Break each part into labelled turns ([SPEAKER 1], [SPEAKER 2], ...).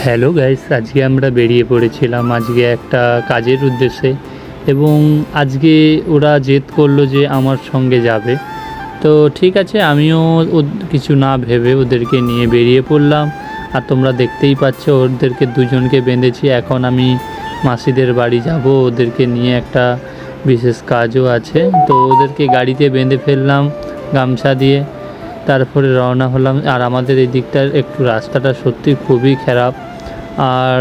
[SPEAKER 1] Hello guys, আজকে আমরা বেরিয়ে পড়েছিলাম আজকে একটা কাজের উদ্দেশ্যে এবং আজকে ওরা জেদ করলো যে আমার সঙ্গে যাবে। তো ঠিক আছে, আমিও কিছু না ভেবে ওদেরকে নিয়ে বেরিয়ে পড়লাম। আর তোমরা দেখতেই পাচ্ছ ওদেরকে দুজনকে বেঁধেছি। এখন আমি মাসিদের বাড়ি যাব, ওদেরকে নিয়ে একটা বিশেষ কাজও আছে। তো ওদেরকে গাড়িতে বেঁধে ফেললাম গামছা দিয়ে, তারপরে রওনা হলাম। আর আমাদের এই দিকটার একটু রাস্তাটা সত্যি খুবই খারাপ। আর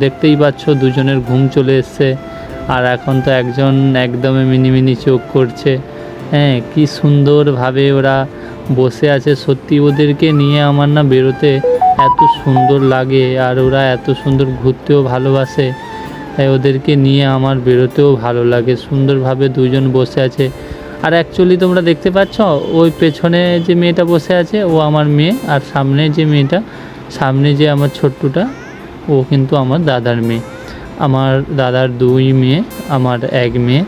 [SPEAKER 1] দেখতেই পাচ্ছ দুজনের ঘুম চলে এসছে। আর এখন তো একজন একদমই মিনিমিনি চোখ করছে। হ্যাঁ, কি সুন্দরভাবে ওরা বসে আছে। সত্যি ওদেরকে নিয়ে আমার না বেরোতে এত সুন্দর লাগে, আর ওরা এত সুন্দর ঘুরতেও ভালোবাসে। তাই ওদেরকে নিয়ে আমার বেরোতেও ভালো লাগে। সুন্দরভাবে দুজন বসে আছে। আর অ্যাকচুয়ালি তোমরা দেখতে পাচ্ছ ওই পেছনে যে মেয়েটা বসে আছে ও আমার মেয়ে, আর সামনে যে মেয়েটা, সামনে যে আমার ছোট্টটা, ও কিন্তু আমার দাদার মেয়ে। আমার দাদার 2 মেয়ে, আমার 1 মেয়ে।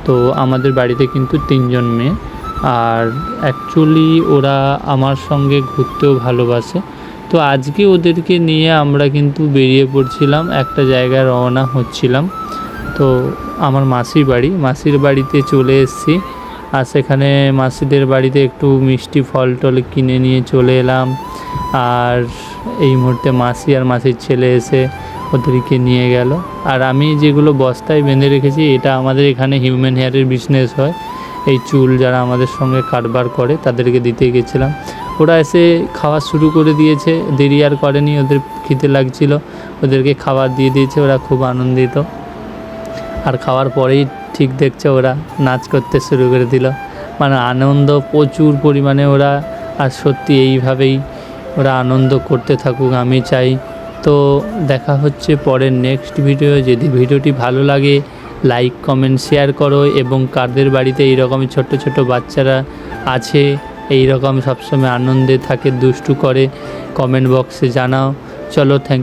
[SPEAKER 1] তো আমাদের বাড়িতে কিন্তু 3 জন মেয়ে। আর অ্যাকচুয়ালি ওরা আমার সঙ্গে ঘুরতেও ভালোবাসে। তো আজকে ওদেরকে নিয়ে আমরা কিন্তু বেরিয়ে পড়ছিলাম, একটা জায়গায় রওনা হচ্ছিলাম। তো আমার মাসির বাড়িতে চলে এসেছি। আর সেখানে মাসিদের বাড়িতে একটু মিষ্টি ফল টল কিনে নিয়ে চলে এলাম। আর এই মুহূর্তে মাসি আর মাসির ছেলে এসে ওদেরকে নিয়ে গেল। আর আমি যেগুলো বস্তায় বেঁধে রেখেছি, এটা আমাদের এখানে হিউম্যান হেয়ারের বিজনেস হয়। এই চুল যারা আমাদের সঙ্গে কারবার করে তাদেরকে দিতে গেছিলাম। ওরা এসে খাওয়া শুরু করে দিয়েছে, দেরি আর করেনি। ওদের খিদে লাগছিল, ওদেরকে খাবার দিয়ে দিয়েছে। ওরা খুব আনন্দিত। আর খাওয়ার পরেই ঠিক দেখছে ওরা নাচ করতে শুরু করে দিল। মানে আনন্দ প্রচুর পরিমাণে ওরা। আর সত্যি এইভাবেই ওরা আনন্দ করতে থাকুক, আমি চাই। তো দেখা হচ্ছে পরের নেক্সট ভিডিও। যদি ভিডিওটি ভালো লাগে লাইক কমেন্ট শেয়ার করো, এবং কাদের বাড়িতে এইরকমই ছোট ছোট বাচ্চারা আছে এই রকম সবসময় আনন্দে থাকে, দুষ্টু করে, কমেন্ট বক্সে জানাও। চলো, থ্যাংক